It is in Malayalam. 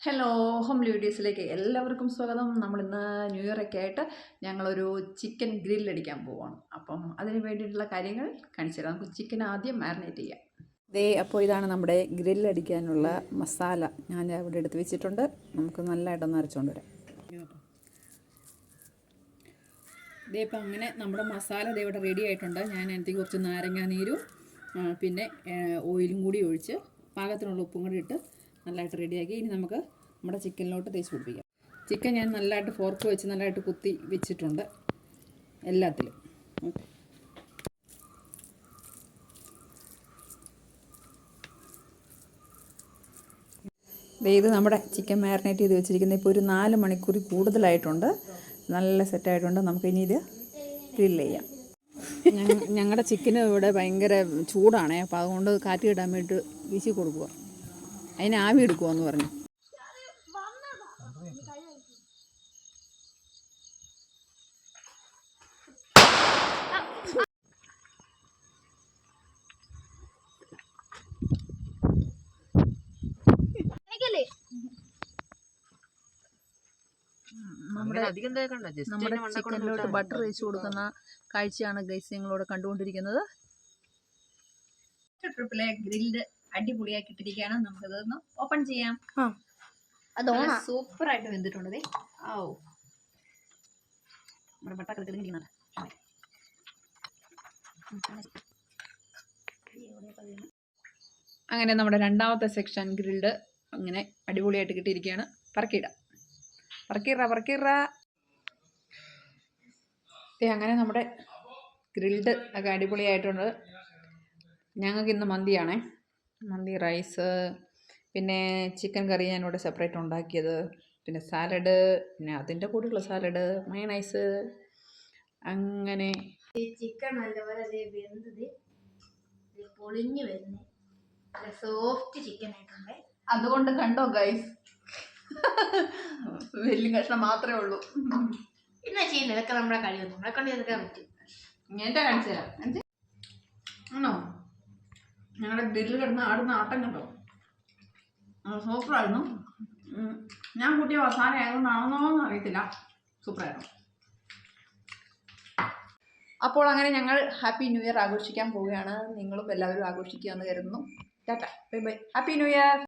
ഹലോ, ഹോം വീഡിയോസിലേക്ക് എല്ലാവർക്കും സ്വാഗതം. നമ്മളിന്ന് ന്യൂ ഇയർ ഒക്കെ ആയിട്ട് ഞങ്ങളൊരു ചിക്കൻ ഗ്രില്ലടിക്കാൻ പോവുകയാണ്. അപ്പം അതിന് വേണ്ടിയിട്ടുള്ള കാര്യങ്ങൾ കാണിച്ചു തരാം. നമുക്ക് ചിക്കൻ ആദ്യം മാരിനേറ്റ് ചെയ്യാം. അപ്പോൾ ഇതാണ് നമ്മുടെ ഗ്രില്ലടിക്കാനുള്ള മസാല. ഞാൻ ഇവിടെ എടുത്ത് വെച്ചിട്ടുണ്ട്. നമുക്ക് നല്ലതായിട്ടൊന്ന് അരച്ചുകൊണ്ട് വരാം. ഇപ്പം അങ്ങനെ നമ്മുടെ മസാല ഇവിടെ റെഡി ആയിട്ടുണ്ട്. ഞാൻ അതിനകത്തേക്ക് കുറച്ച് നാരങ്ങാ നീരും പിന്നെ ഓയിലും കൂടി ഒഴിച്ച് പാകത്തിനുള്ള ഉപ്പും കൂടി ഇട്ട് നല്ലതായിട്ട് റെഡിയാക്കി ഇനി നമുക്ക് നമ്മുടെ ചിക്കനിലോട്ട് തേച്ച് പിടിപ്പിക്കാം. ചിക്കൻ ഞാൻ നല്ലതായിട്ട് ഫോർക്ക് വെച്ച് നല്ലതായിട്ട് കുത്തി വെച്ചിട്ടുണ്ട് എല്ലാത്തിലും. ഇത് നമ്മുടെ ചിക്കൻ മാരിനേറ്റ് ചെയ്ത് വെച്ചിരിക്കുന്നത് ഇപ്പോൾ ഒരു 4 മണിക്കൂർ കൂടുതലായിട്ടുണ്ട്. നല്ല സെറ്റായിട്ടുണ്ട്. നമുക്കിനി ഇത് ഗ്രില്ല് ചെയ്യാം. ഞങ്ങളുടെ ചിക്കന് ഇവിടെ ഭയങ്കര ചൂടാണ്. അപ്പോൾ അതുകൊണ്ട് കാറ്റ് കിട്ടാൻ വേണ്ടിയിട്ട് വീശി കൊടുക്കുക. അതിന് ആവി എടുക്കുമെന്ന് പറഞ്ഞു. നമ്മുടെ ചിക്കനിലോട്ട് ബട്ടർ ഒഴിച്ച് കൊടുക്കുന്ന കാഴ്ചയാണ് ഗൈസ് നിങ്ങളോട് കണ്ടുകൊണ്ടിരിക്കുന്നത്. ട്രിപ്പിലെ ഗ്രിൽഡ് അടിപൊളിയാക്കി ഇട്ടിരിക്കുകയാണ്. നമുക്കതൊന്ന് ഓപ്പൺ ചെയ്യാം. സൂപ്പർ ആയിട്ട് വെന്തിട്ടുണ്ട്. നമ്മുടെ ബട്ടർ കിടക്കുന്നുണ്ട്. അങ്ങനെ നമ്മുടെ രണ്ടാമത്തെ സെക്ഷൻ ഗ്രിൽഡ് അങ്ങനെ അടിപൊളിയായിട്ട് കിട്ടിയിരിക്കുകയാണ്. പറക്കിയിടാം. അങ്ങനെ നമ്മുടെ ഗ്രിൽഡ് ഒക്കെ അടിപൊളിയായിട്ടുണ്ട്. ഞങ്ങൾക്ക് ഇന്ന് മന്തിയാണേ. മന്തി റൈസ്, പിന്നെ ചിക്കൻ കറി ഞാനിവിടെ സെപ്പറേറ്റ് ഉണ്ടാക്കിയത്, പിന്നെ സാലഡ്, പിന്നെ അതിൻ്റെ കൂടെയുള്ള സാലഡ്, മയണൈസ്. അങ്ങനെ ചിക്കൻ നല്ലപോലെ വെന്തത് പൊളിഞ്ഞു വരുന്നത് സോഫ്റ്റ് ചിക്കൻ ആയിട്ടുണ്ട്. അതുകൊണ്ട് കണ്ടോ ഗൈസ്, വലിയ കഷ്ണം മാത്രമേ ഉള്ളൂ. എന്നാ ചെയ്യുന്നത്? ഇതൊക്കെ നമ്മുടെ കഴിവ്, നമ്മളെ കൊണ്ട് എടുക്കാൻ പറ്റും. ഇങ്ങനത്തെ കാണിച്ചു തരാം. ആണോ, ഞങ്ങളുടെ ഗ്രില്ല് കിടന്ന് ആടുന്ന ആട്ടം കണ്ടോ? സൂപ്പറായിരുന്നു. ഞാൻ കൂട്ടിയ മസാല ആയതുകൊണ്ടാണെന്നോന്നും അറിയത്തില്ല, സൂപ്പറായിരുന്നു. അപ്പോൾ അങ്ങനെ ഞങ്ങൾ ഹാപ്പി ന്യൂ ഇയർ ആഘോഷിക്കാൻ പോവുകയാണ്. നിങ്ങളും എല്ലാവരും ആഘോഷിക്കുകയെന്ന് കരുതുന്നു. Tata, bye bye, happy new year.